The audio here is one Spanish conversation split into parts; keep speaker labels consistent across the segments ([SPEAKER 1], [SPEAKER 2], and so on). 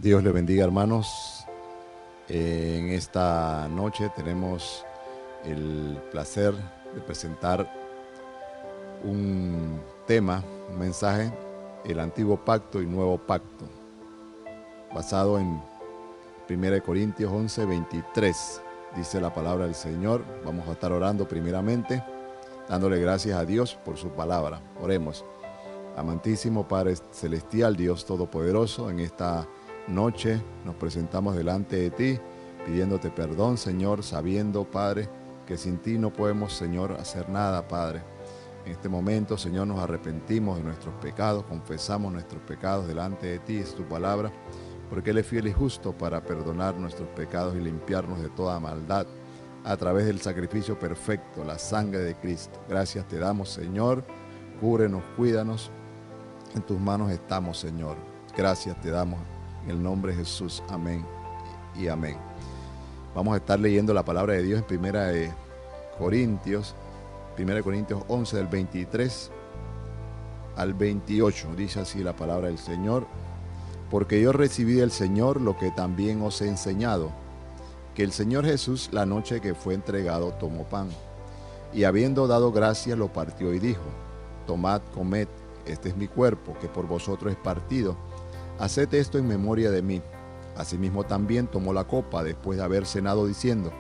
[SPEAKER 1] Dios le bendiga, hermanos. En esta noche tenemos el placer de presentar un tema, un mensaje, el antiguo pacto y nuevo pacto, basado en 1 Corintios 11, 23. Dice la palabra del Señor. Vamos a estar orando primeramente, dándole gracias a Dios por su palabra. Oremos. Amantísimo Padre Celestial, Dios Todopoderoso, en esta noche nos presentamos delante de ti, pidiéndote perdón, Señor, sabiendo, Padre, que sin ti no podemos, Señor, hacer nada, Padre. En este momento, Señor, nos arrepentimos de nuestros pecados, confesamos nuestros pecados delante de ti, es tu palabra, porque Él es fiel y justo para perdonar nuestros pecados y limpiarnos de toda maldad a través del sacrificio perfecto, la sangre de Cristo. Gracias te damos, Señor, cúbrenos, cuídanos, en tus manos estamos, Señor. Gracias te damos en el nombre de Jesús. Amén y amén. Vamos a estar leyendo la palabra de Dios en 1 Corintios 11 del 23 al 28. Dice así la palabra del Señor. Porque yo recibí del Señor lo que también os he enseñado, que el Señor Jesús, la noche que fue entregado, tomó pan, y habiendo dado gracias, lo partió y dijo: tomad, comed, este es mi cuerpo, que por vosotros es partido. Haced esto en memoria de mí. Asimismo también tomó la copa después de haber cenado, diciendo: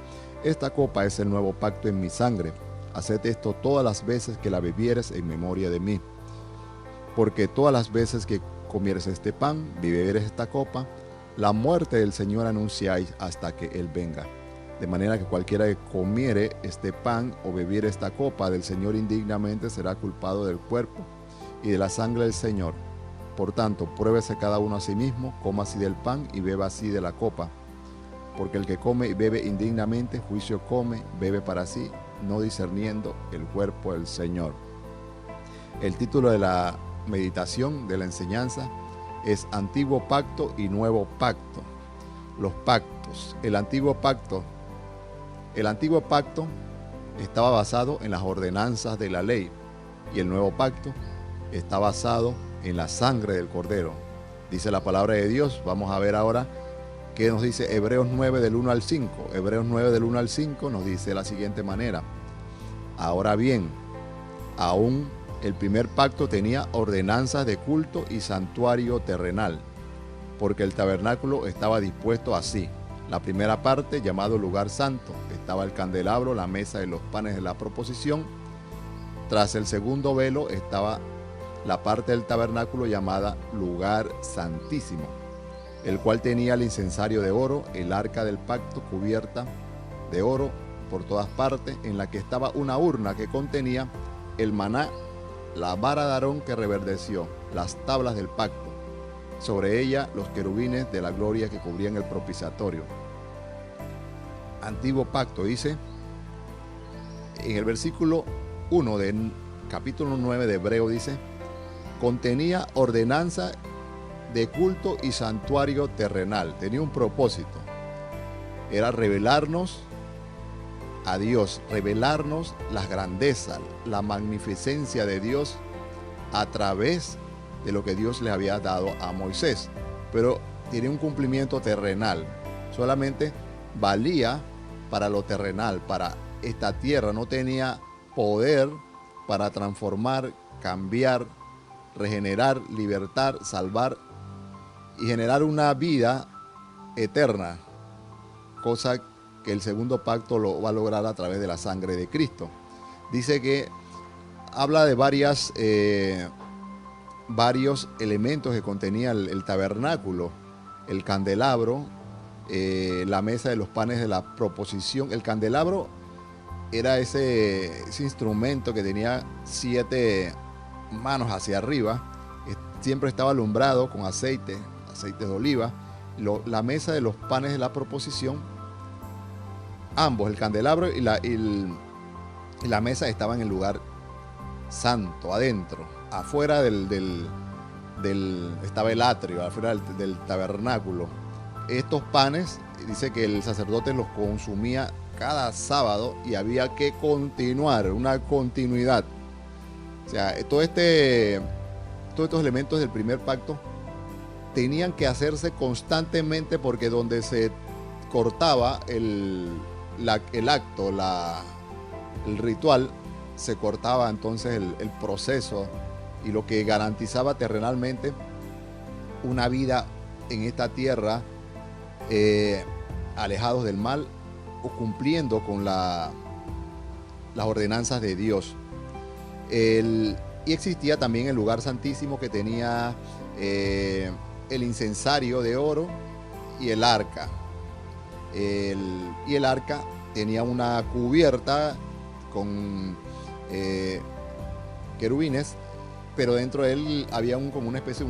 [SPEAKER 1] esta copa es el nuevo pacto en mi sangre. Haced esto todas las veces que la bebieres en memoria de mí. Porque todas las veces que comieres este pan y beberes esta copa, la muerte del Señor anunciáis hasta que Él venga. De manera que cualquiera que comiere este pan o bebiere esta copa del Señor indignamente será culpado del cuerpo y de la sangre del Señor. Por tanto, pruébese cada uno a sí mismo, coma así del pan y beba así de la copa. Porque el que come y bebe indignamente, juicio come, bebe para sí, no discerniendo el cuerpo del Señor. El título de la meditación, de la enseñanza, es Antiguo Pacto y Nuevo Pacto. Los pactos. El Antiguo Pacto estaba basado en las ordenanzas de la ley, y el Nuevo Pacto está basado en la sangre del Cordero. Dice la palabra de Dios. Vamos a ver ahora qué nos dice Hebreos 9 del 1 al 5. Hebreos 9 del 1 al 5 nos dice de la siguiente manera: ahora bien, aún el primer pacto tenía ordenanzas de culto y santuario terrenal, porque el tabernáculo estaba dispuesto así. La primera parte, llamado lugar santo, estaba el candelabro, la mesa de los panes de la proposición. Tras el segundo velo estaba la parte del tabernáculo llamada lugar santísimo, el cual tenía el incensario de oro, el arca del pacto cubierta de oro por todas partes, en la que estaba una urna que contenía el maná, la vara de Aarón que reverdeció, las tablas del pacto, sobre ella los querubines de la gloria que cubrían el propiciatorio. Antiguo pacto, dice en el versículo 1 del capítulo 9 de Hebreo, dice: contenía ordenanza de culto y santuario terrenal. Tenía un propósito, era revelarnos a Dios, revelarnos las grandezas, la magnificencia de Dios a través de lo que Dios le había dado a Moisés. Pero tenía un cumplimiento terrenal, solamente valía para lo terrenal, para esta tierra. No tenía poder para transformar, cambiar, regenerar, libertar, salvar y generar una vida eterna, cosa que el segundo pacto lo va a lograr a través de la sangre de Cristo. Dice que habla de varios elementos que contenía el tabernáculo: el candelabro, la mesa de los panes de la proposición. El candelabro era ese instrumento que tenía 7 manos hacia arriba, siempre estaba alumbrado con aceite de oliva. La mesa de los panes de la proposición, ambos, el candelabro y la mesa, estaban en el lugar santo, adentro. Afuera estaba el atrio, afuera del tabernáculo. Estos panes, dice que el sacerdote los consumía cada sábado y había que continuar, una continuidad. O sea, todos estos elementos del primer pacto tenían que hacerse constantemente porque donde se cortaba el acto, el ritual, se cortaba entonces el proceso y lo que garantizaba terrenalmente una vida en esta tierra alejados del mal o cumpliendo con las ordenanzas de Dios. Y existía también el lugar santísimo que tenía el incensario de oro y el arca. Y el arca tenía una cubierta con querubines, pero dentro de él había como una especie,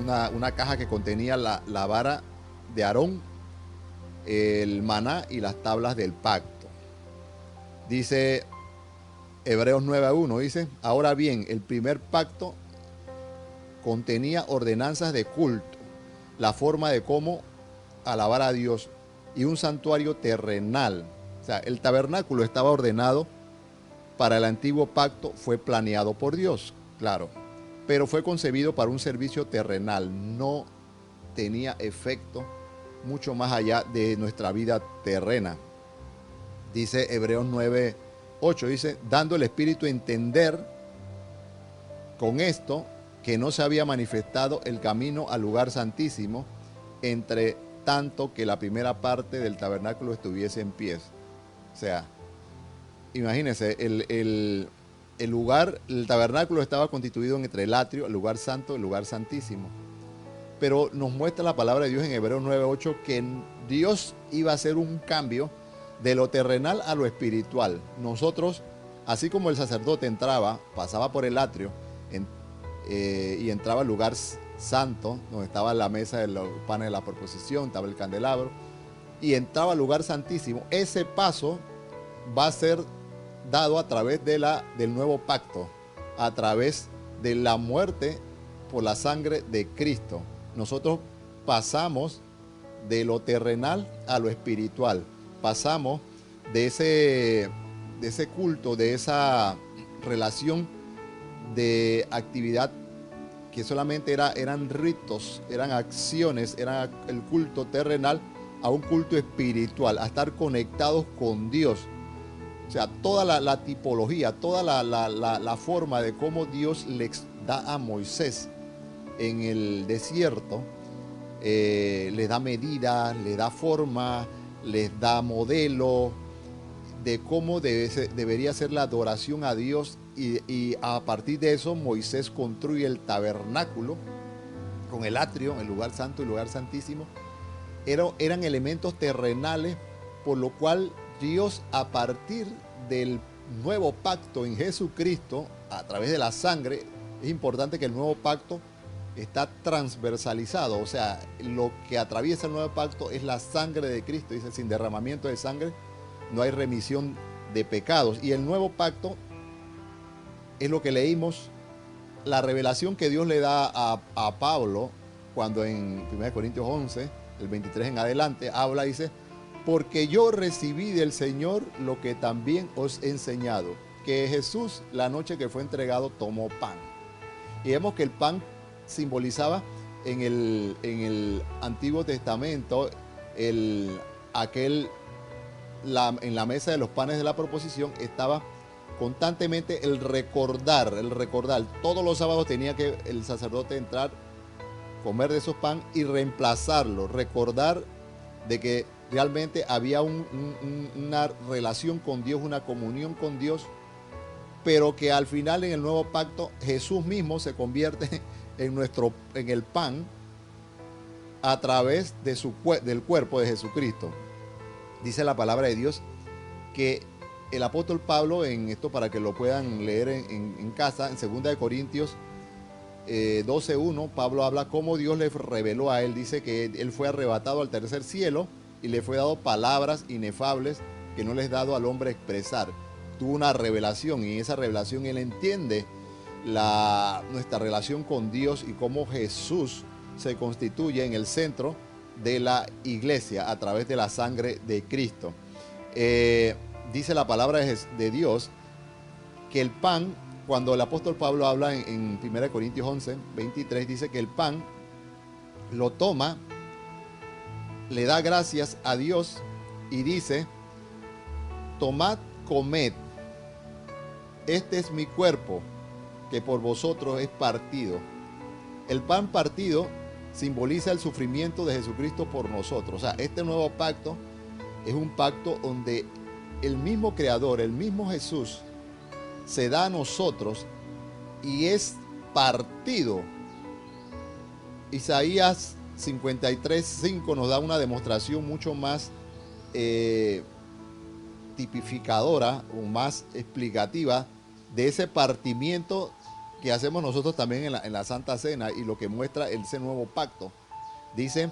[SPEAKER 1] una caja que contenía la vara de Aarón, el maná y las tablas del pacto. Dice Hebreos 9:1, dice: ahora bien, el primer pacto contenía ordenanzas de culto, la forma de cómo alabar a Dios y un santuario terrenal. O sea, el tabernáculo estaba ordenado para el antiguo pacto, fue planeado por Dios, claro, pero fue concebido para un servicio terrenal, no tenía efecto mucho más allá de nuestra vida terrena. Dice Hebreos 9:8, dice: dando el Espíritu a entender con esto que no se había manifestado el camino al lugar santísimo, entre tanto que la primera parte del tabernáculo estuviese en pie. O sea, imagínense, el lugar, el tabernáculo estaba constituido entre el atrio, el lugar santo y el lugar santísimo. Pero nos muestra la palabra de Dios en Hebreos 9:8 que Dios iba a hacer un cambio de lo terrenal a lo espiritual. Nosotros, así como el sacerdote entraba, pasaba por el atrio y entraba al lugar santo, donde estaba la mesa de los panes de la proposición, estaba el candelabro, y entraba al lugar santísimo, ese paso va a ser dado a través del nuevo pacto, a través de la muerte por la sangre de Cristo. Nosotros pasamos de lo terrenal a lo espiritual, pasamos de ese culto, de esa relación de actividad que solamente eran ritos, eran acciones, era el culto terrenal, a un culto espiritual, a estar conectados con Dios. O sea, toda la tipología, toda la forma de cómo Dios le da a Moisés en el desierto, les da medida, les da forma, les da modelo de cómo debería ser la adoración a Dios, y a partir de eso Moisés construye el tabernáculo con el atrio, el lugar santo y el lugar santísimo. Eran elementos terrenales, por lo cual Dios, a partir del nuevo pacto en Jesucristo, a través de la sangre, es importante que el nuevo pacto está transversalizado, o sea, lo que atraviesa el nuevo pacto es la sangre de Cristo. Dice: sin derramamiento de sangre no hay remisión de pecados. Y el nuevo pacto es lo que leímos, la revelación que Dios le da a Pablo cuando en 1 Corintios 11, el 23 en adelante, habla, dice: porque yo recibí del Señor lo que también os he enseñado, que Jesús, la noche que fue entregado, tomó pan. Y vemos que el pan simbolizaba en el Antiguo Testamento en la mesa de los panes de la proposición estaba constantemente el recordar. Todos los sábados tenía que el sacerdote entrar, comer de esos pan y reemplazarlo, recordar de que realmente había una relación con Dios, una comunión con Dios, pero que al final en el nuevo pacto Jesús mismo se convierte en el pan a través del cuerpo de Jesucristo. Dice la palabra de Dios que el apóstol Pablo, en esto para que lo puedan leer en casa, en 2 Corintios 12:1, Pablo habla cómo Dios le reveló a él. Dice que él fue arrebatado al tercer cielo y le fue dado palabras inefables que no les es dado al hombre expresar. Tuvo una revelación, y en esa revelación él entiende nuestra relación con Dios y cómo Jesús se constituye en el centro de la iglesia a través de la sangre de Cristo. Dice la palabra de Dios que el pan cuando el apóstol Pablo habla en 1 Corintios 11, 23, dice que el pan lo toma, le da gracias a Dios y dice: tomad, comed, este es mi cuerpo, que por vosotros es partido. El pan partido simboliza el sufrimiento de Jesucristo por nosotros. O sea, este nuevo pacto es un pacto donde el mismo Creador, el mismo Jesús, se da a nosotros y es partido. Isaías 53:5 nos da una demostración mucho más tipificadora o más explicativa de ese partimiento que hacemos nosotros también en la Santa Cena, y lo que muestra ese nuevo pacto. Dice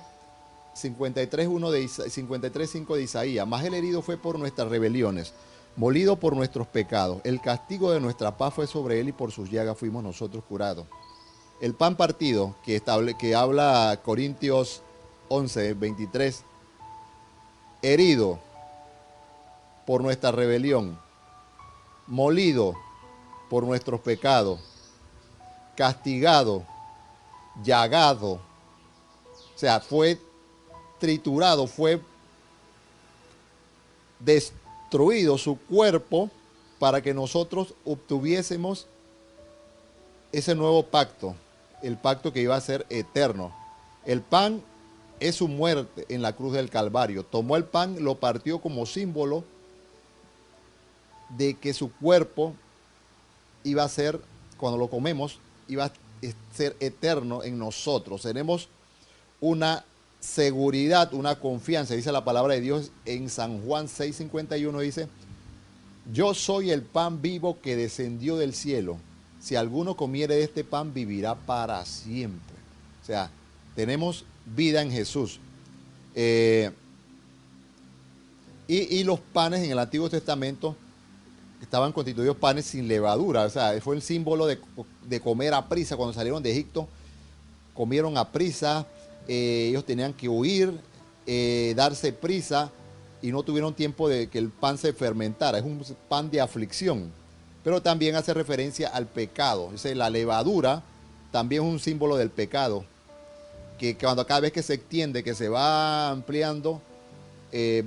[SPEAKER 1] 53:5 de Isaías: mas el herido fue por nuestras rebeliones, molido por nuestros pecados. El castigo de nuestra paz fue sobre él, y por sus llagas fuimos nosotros curados. El pan partido que habla Corintios 11, 23, herido por nuestra rebelión, molido por nuestros pecados, castigado, llagado, o sea, fue triturado, fue destruido su cuerpo para que nosotros obtuviésemos ese nuevo pacto, el pacto que iba a ser eterno. El pan es su muerte en la cruz del Calvario. Tomó el pan, lo partió como símbolo de que su cuerpo iba a ser, cuando lo comemos, iba a ser eterno en nosotros. Tenemos una seguridad, una confianza. Dice la palabra de Dios en San Juan 6:51, dice: yo soy el pan vivo que descendió del cielo. Si alguno comiere de este pan, vivirá para siempre. O sea, tenemos vida en Jesús. Y los panes en el Antiguo Testamento estaban constituidos panes sin levadura. O sea, fue el símbolo de comer a prisa. Cuando salieron de Egipto, comieron a prisa. Ellos tenían que huir, darse prisa, y no tuvieron tiempo de que el pan se fermentara. Es un pan de aflicción. Pero también hace referencia al pecado. Dice, la levadura también es un símbolo del pecado, que cuando cada vez que se extiende, que se va ampliando,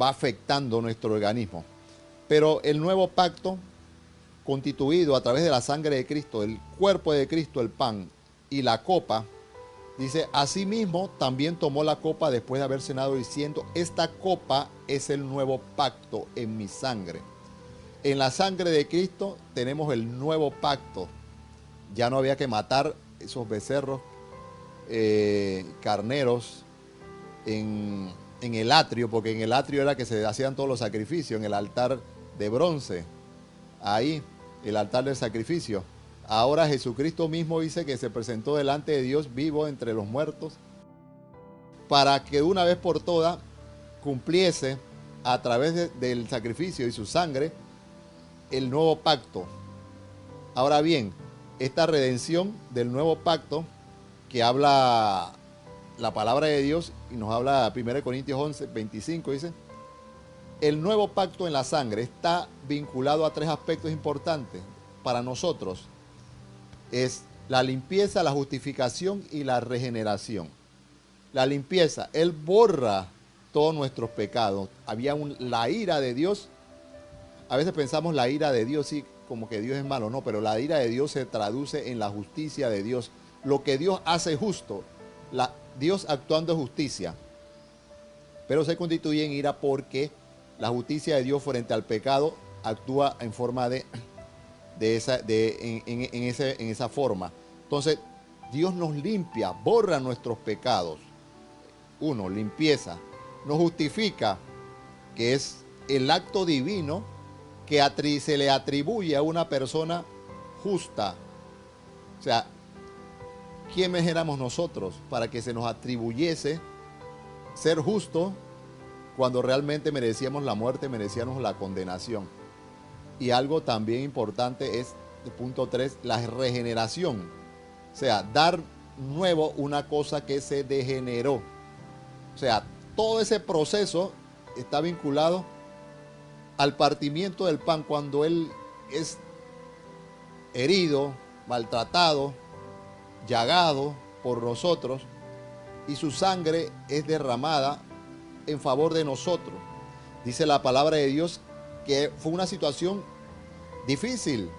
[SPEAKER 1] va afectando nuestro organismo. Pero el nuevo pacto, constituido a través de la sangre de Cristo, el cuerpo de Cristo, el pan y la copa, dice: asimismo también tomó la copa después de haber cenado, diciendo: esta copa es el nuevo pacto en mi sangre. En la sangre de Cristo tenemos el nuevo pacto. Ya no había que matar esos becerros, carneros, en el atrio, porque en el atrio era que se hacían todos los sacrificios, en el altar de bronce, ahí, el altar del sacrificio. Ahora Jesucristo mismo dice que se presentó delante de Dios vivo entre los muertos, para que de una vez por todas cumpliese a través del sacrificio y su sangre el nuevo pacto. Ahora bien, esta redención del nuevo pacto que habla la palabra de Dios, y nos habla 1 Corintios 11, 25, dice: el nuevo pacto en la sangre está vinculado a tres aspectos importantes para nosotros. Es la limpieza, la justificación y la regeneración. La limpieza, Él borra todos nuestros pecados. Había la ira de Dios. A veces pensamos la ira de Dios, sí, como que Dios es malo. No, pero la ira de Dios se traduce en la justicia de Dios. Lo que Dios hace justo, Dios actuando en justicia. Pero se constituye en ira porque la justicia de Dios frente al pecado actúa en forma en esa forma. Entonces, Dios nos limpia, borra nuestros pecados. Uno, limpieza. Nos justifica, que es el acto divino que se le atribuye a una persona justa. O sea, ¿quiénes éramos nosotros para que se nos atribuyese ser justos cuando realmente merecíamos la muerte, merecíamos la condenación? Y algo también importante es, el punto 3, la regeneración. O sea, dar nuevo una cosa que se degeneró. O sea, todo ese proceso está vinculado al partimiento del pan, cuando Él es herido, maltratado, llagado por nosotros, y su sangre es derramada en favor de nosotros. Dice la palabra de Dios que fue una situación difícil,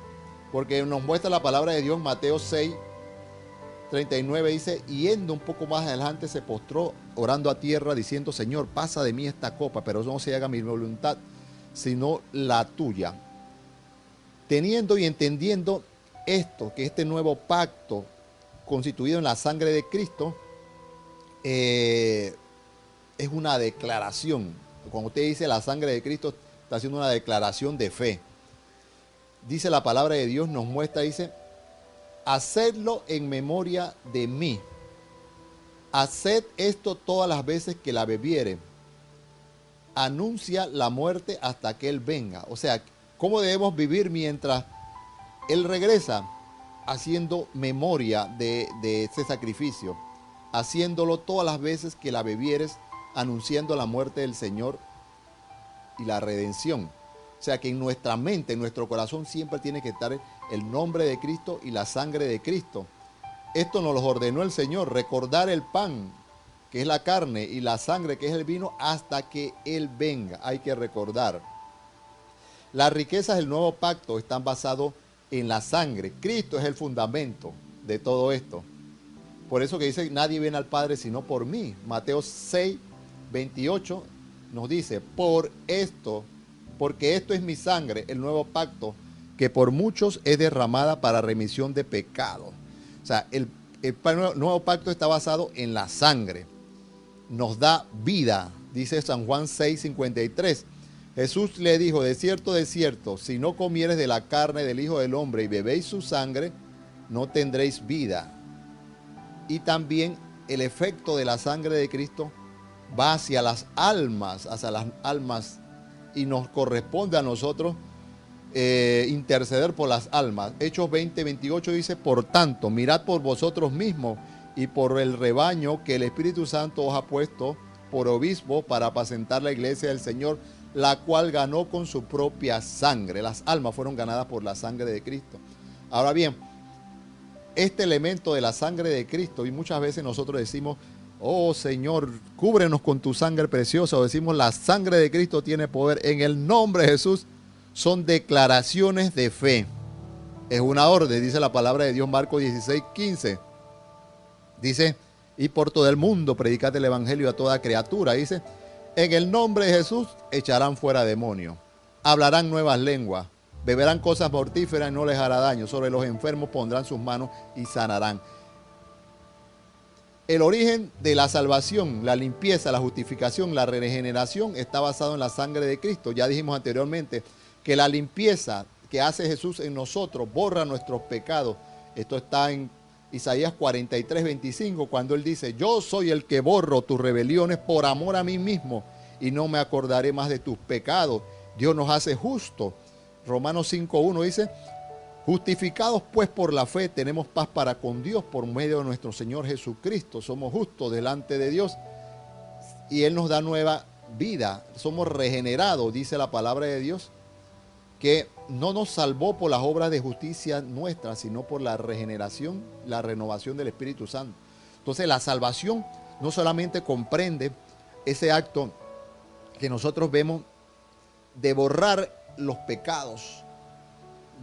[SPEAKER 1] porque nos muestra la palabra de Dios, Mateo 6:39 dice, y yendo un poco más adelante se postró orando a tierra diciendo, Señor, pasa de mí esta copa, pero no se haga mi voluntad, sino la tuya. Teniendo y entendiendo esto, que este nuevo pacto constituido en la sangre de Cristo es una declaración. Cuando usted dice la sangre de Cristo, está haciendo una declaración de fe. Dice la palabra de Dios, nos muestra, dice, hacedlo en memoria de mí. Haced esto todas las veces que la bebiere. Anuncia la muerte hasta que Él venga. O sea, ¿cómo debemos vivir mientras Él regresa? Haciendo memoria de ese sacrificio. Haciéndolo todas las veces que la bebieres, anunciando la muerte del Señor y la redención. O sea que en nuestra mente, en nuestro corazón siempre tiene que estar el nombre de Cristo y la sangre de Cristo. Esto nos lo ordenó el Señor, recordar el pan, que es la carne, y la sangre, que es el vino, hasta que Él venga. Hay que recordar. Las riquezas del nuevo pacto están basadas en la sangre. Cristo es el fundamento de todo esto. Por eso que dice, nadie viene al Padre sino por mí. Mateo 6:28 nos dice, porque esto es mi sangre, el nuevo pacto, que por muchos es derramada para remisión de pecado. O sea, el nuevo pacto está basado en la sangre. Nos da vida, dice San Juan 6:53. Jesús le dijo, de cierto, si no comieres de la carne del Hijo del Hombre y bebéis su sangre, no tendréis vida. Y también el efecto de la sangre de Cristo va hacia las almas, y nos corresponde a nosotros interceder por las almas. Hechos 20:28 dice, por tanto, mirad por vosotros mismos y por el rebaño que el Espíritu Santo os ha puesto por obispo para apacentar la iglesia del Señor, la cual ganó con su propia sangre. Las almas fueron ganadas por la sangre de Cristo. Ahora bien, este elemento de la sangre de Cristo, y muchas veces nosotros decimos, oh Señor, cúbrenos con tu sangre preciosa, o decimos la sangre de Cristo tiene poder, en el nombre de Jesús, son declaraciones de fe. Es una orden, dice la palabra de Dios, Marcos 16:15. Dice, y por todo el mundo predicad el evangelio a toda criatura. Dice, en el nombre de Jesús echarán fuera demonios, hablarán nuevas lenguas, beberán cosas mortíferas y no les hará daño, sobre los enfermos pondrán sus manos y sanarán. El origen de la salvación, la limpieza, la justificación, la regeneración está basado en la sangre de Cristo. Ya dijimos anteriormente que la limpieza que hace Jesús en nosotros borra nuestros pecados. Esto está en Isaías 43:25, cuando Él dice, yo soy el que borro tus rebeliones por amor a mí mismo y no me acordaré más de tus pecados. Dios nos hace justos. Romanos 5:1 dice, justificados pues por la fe tenemos paz para con Dios por medio de nuestro Señor Jesucristo. Somos justos delante de Dios y Él nos da nueva vida. Somos regenerados, dice la palabra de Dios, que no nos salvó por las obras de justicia nuestras, sino por la regeneración, la renovación del Espíritu Santo. Entonces la salvación no solamente comprende ese acto que nosotros vemos de borrar los pecados,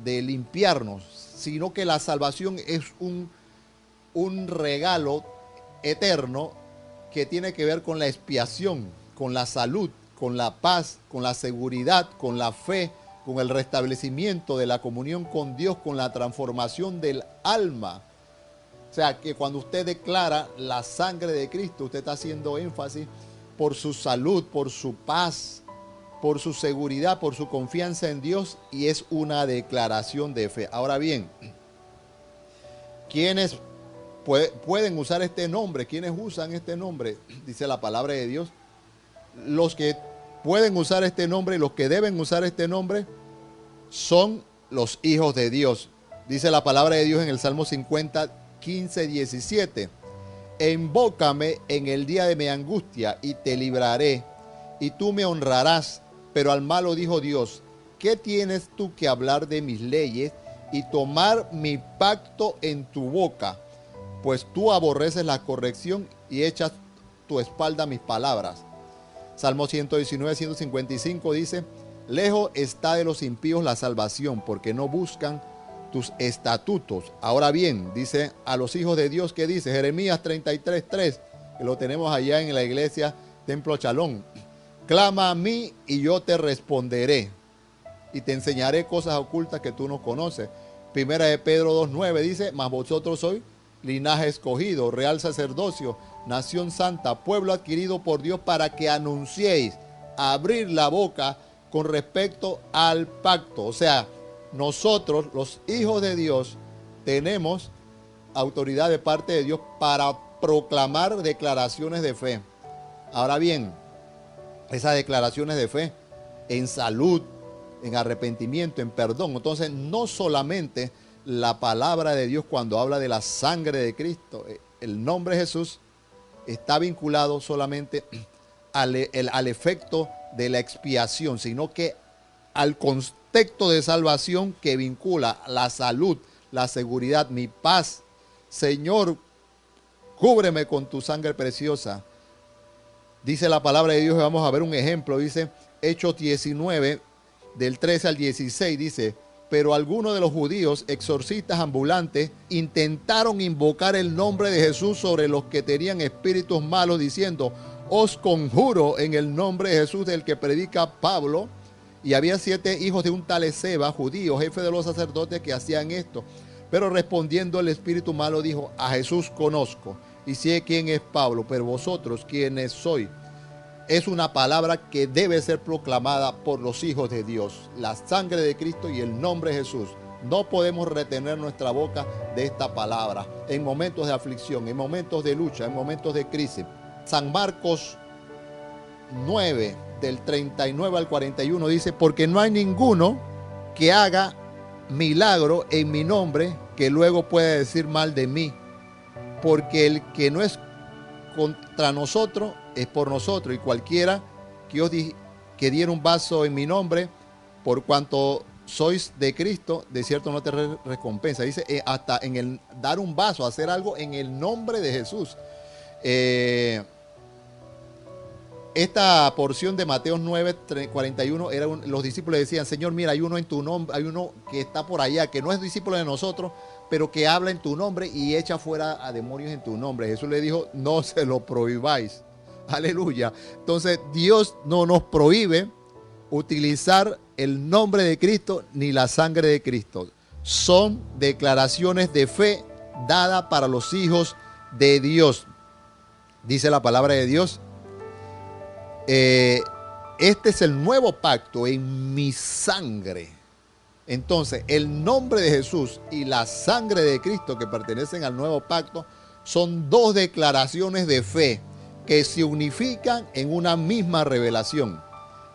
[SPEAKER 1] de limpiarnos, sino que la salvación es un regalo eterno que tiene que ver con la expiación, con la salud, con la paz, con la seguridad, con la fe, con el restablecimiento de la comunión con Dios, con la transformación del alma. O sea, que cuando usted declara la sangre de Cristo, usted está haciendo énfasis por su salud, por su paz, por su seguridad, por su confianza en Dios, y es una declaración de fe. Ahora bien, ¿quiénes pueden usar este nombre? ¿Quiénes usan este nombre? Dice la palabra de Dios. Los que pueden usar este nombre y los que deben usar este nombre son los hijos de Dios. Dice la palabra de Dios en el Salmo 50, 15, 17. Invócame en el día de mi angustia y te libraré, y tú me honrarás. Pero al malo dijo Dios, ¿qué tienes tú que hablar de mis leyes y tomar mi pacto en tu boca, pues tú aborreces la corrección y echas tu espalda a mis palabras. Salmo 119, 155 dice, lejos está de los impíos la salvación, porque no buscan tus estatutos. Ahora bien, dice a los hijos de Dios, que dice Jeremías 33, 3, que lo tenemos allá en la iglesia Templo Chalón. Clama a mí y yo te responderé y te enseñaré cosas ocultas que tú no conoces. Primera de Pedro 2:9 dice, mas vosotros sois linaje escogido, real sacerdocio, nación santa, pueblo adquirido por Dios, para que anunciéis, abrir la boca con respecto al pacto. O sea, nosotros, los hijos de Dios, tenemos autoridad de parte de Dios para proclamar declaraciones de fe. Ahora bien, esas declaraciones de fe en salud, en arrepentimiento, en perdón. Entonces, no solamente la palabra de Dios cuando habla de la sangre de Cristo, el nombre de Jesús está vinculado solamente al efecto de la expiación, sino que al contexto de salvación que vincula la salud, la seguridad, mi paz. Señor, cúbreme con tu sangre preciosa. Dice la palabra de Dios, y vamos a ver un ejemplo, dice Hechos 19, del 13 al 16, dice, pero algunos de los judíos, exorcistas ambulantes, intentaron invocar el nombre de Jesús sobre los que tenían espíritus malos, diciendo, os conjuro en el nombre de Jesús del que predica Pablo. Y había 7 hijos de un tal Esceva, judío, jefe de los sacerdotes, que hacían esto. Pero respondiendo el espíritu malo dijo, a Jesús conozco y sé quién es Pablo, pero vosotros, ¿quiénes sois? Es una palabra que debe ser proclamada por los hijos de Dios. La sangre de Cristo y el nombre de Jesús. No podemos retener nuestra boca de esta palabra en momentos de aflicción, en momentos de lucha, en momentos de crisis. San Marcos 9, del 39 al 41 dice, porque no hay ninguno que haga milagro en mi nombre que luego pueda decir mal de mí. Porque el que no es contra nosotros es por nosotros, y cualquiera que diera un vaso en mi nombre, por cuanto sois de Cristo, de cierto no te recompensa. Dice, hasta en el dar un vaso, hacer algo en el nombre de Jesús. Esta porción de Mateo 9, 41, los discípulos decían, Señor, mira, hay uno en tu nombre, hay uno que está por allá, que no es discípulo de nosotros, pero que habla en tu nombre y echa fuera a demonios en tu nombre. Jesús le dijo, no se lo prohibáis. Aleluya. Entonces, Dios no nos prohíbe utilizar el nombre de Cristo ni la sangre de Cristo. Son declaraciones de fe dadas para los hijos de Dios. Dice la palabra de Dios, este es el nuevo pacto en mi sangre. Entonces, el nombre de Jesús y la sangre de Cristo que pertenecen al nuevo pacto son dos declaraciones de fe que se unifican en una misma revelación.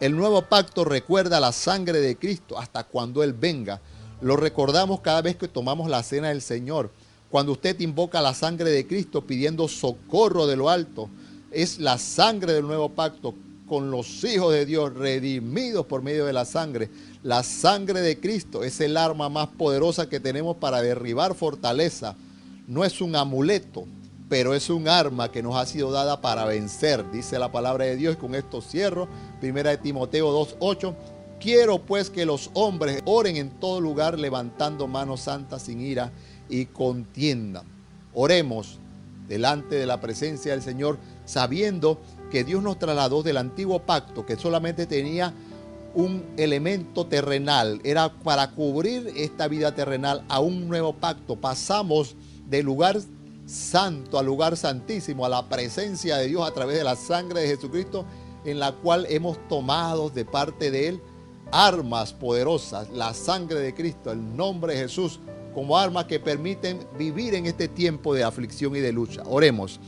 [SPEAKER 1] El nuevo pacto recuerda la sangre de Cristo hasta cuando Él venga. Lo recordamos cada vez que tomamos la cena del Señor. Cuando usted invoca la sangre de Cristo pidiendo socorro de lo alto, es la sangre del nuevo pacto con los hijos de Dios redimidos por medio de la sangre. La sangre de Cristo es el arma más poderosa que tenemos para derribar fortaleza. No es un amuleto, pero es un arma que nos ha sido dada para vencer, dice la palabra de Dios. Y con esto cierro. Primera de Timoteo 2:8. Quiero pues que los hombres oren en todo lugar, levantando manos santas sin ira y contiendan. Oremos delante de la presencia del Señor, sabiendo que Dios nos trasladó del antiguo pacto, que solamente tenía un elemento terrenal, era para cubrir esta vida terrenal, a un nuevo pacto. Pasamos del lugar santo al lugar santísimo, a la presencia de Dios a través de la sangre de Jesucristo, en la cual hemos tomado de parte de Él armas poderosas, la sangre de Cristo, el nombre de Jesús, como armas que permiten vivir en este tiempo de aflicción y de lucha. Oremos.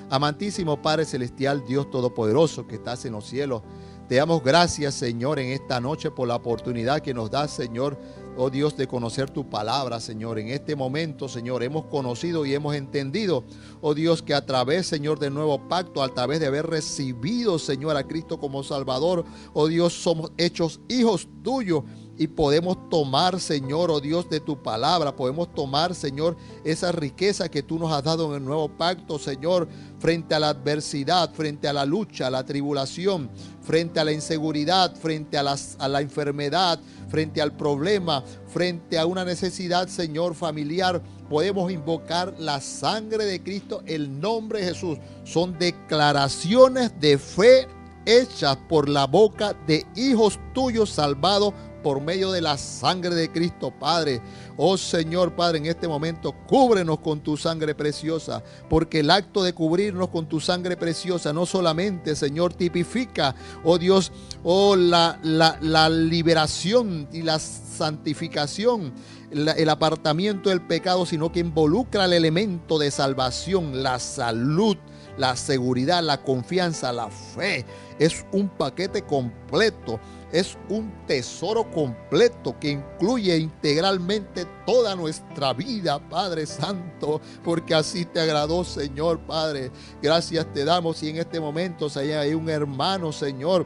[SPEAKER 1] Amantísimo Padre Celestial, Dios Todopoderoso que estás en los cielos, te damos gracias, Señor, en esta noche por la oportunidad que nos das, Señor, oh Dios, de conocer tu palabra, Señor. En este momento, Señor, hemos conocido y hemos entendido, oh Dios, que a través, Señor, del nuevo pacto, a través de haber recibido, Señor, a Cristo como Salvador, oh Dios, somos hechos hijos tuyos. y podemos tomar, Señor, oh Dios, de tu palabra. Podemos tomar, Señor, esa riqueza que tú nos has dado en el nuevo pacto, Señor, frente a la adversidad, frente a la lucha, a la tribulación, frente a la inseguridad, frente a la enfermedad, frente al problema, frente a una necesidad, Señor, familiar. Podemos invocar la sangre de Cristo, el nombre de Jesús. Son declaraciones de fe hechas por la boca de hijos tuyos salvados por medio de la sangre de Cristo, Padre. Oh Señor, Padre, en este momento cúbrenos con tu sangre preciosa, porque el acto de cubrirnos con tu sangre preciosa no solamente, Señor, tipifica, oh Dios, oh la liberación y la santificación, el apartamiento del pecado, sino que involucra el elemento de salvación, la salud, la seguridad, la confianza, la fe. Es un paquete completo, es un tesoro completo que incluye integralmente toda nuestra vida, Padre Santo, porque así te agradó, Señor, Padre. Gracias te damos. Y en este momento, si hay un hermano, Señor,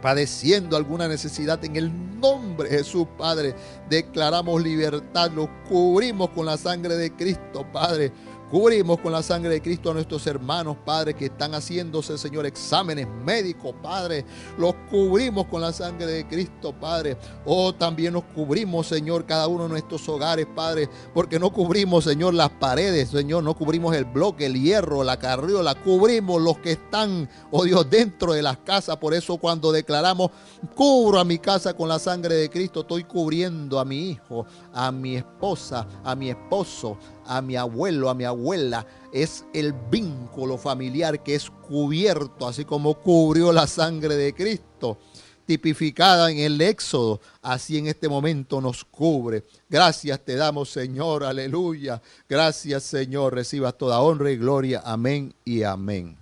[SPEAKER 1] padeciendo alguna necesidad, en el nombre de Jesús, Padre, declaramos libertad, lo cubrimos con la sangre de Cristo, Padre. Cubrimos con la sangre de Cristo a nuestros hermanos, Padre, que están haciéndose, Señor, exámenes médicos, Padre. Los cubrimos con la sangre de Cristo, Padre. Oh, también nos cubrimos, Señor, cada uno de nuestros hogares, Padre, porque no cubrimos, Señor, las paredes, Señor, no cubrimos el bloque, el hierro, la carriola, cubrimos los que están, oh Dios, dentro de las casas. Por eso cuando declaramos, cubro a mi casa con la sangre de Cristo, estoy cubriendo a mi hijo, a mi esposa, a mi esposo, a mi abuelo, a mi abuela. Es el vínculo familiar que es cubierto, así como cubrió la sangre de Cristo, tipificada en el Éxodo, así en este momento nos cubre. Gracias te damos, Señor, aleluya. Gracias, Señor, recibas toda honra y gloria. Amén y amén.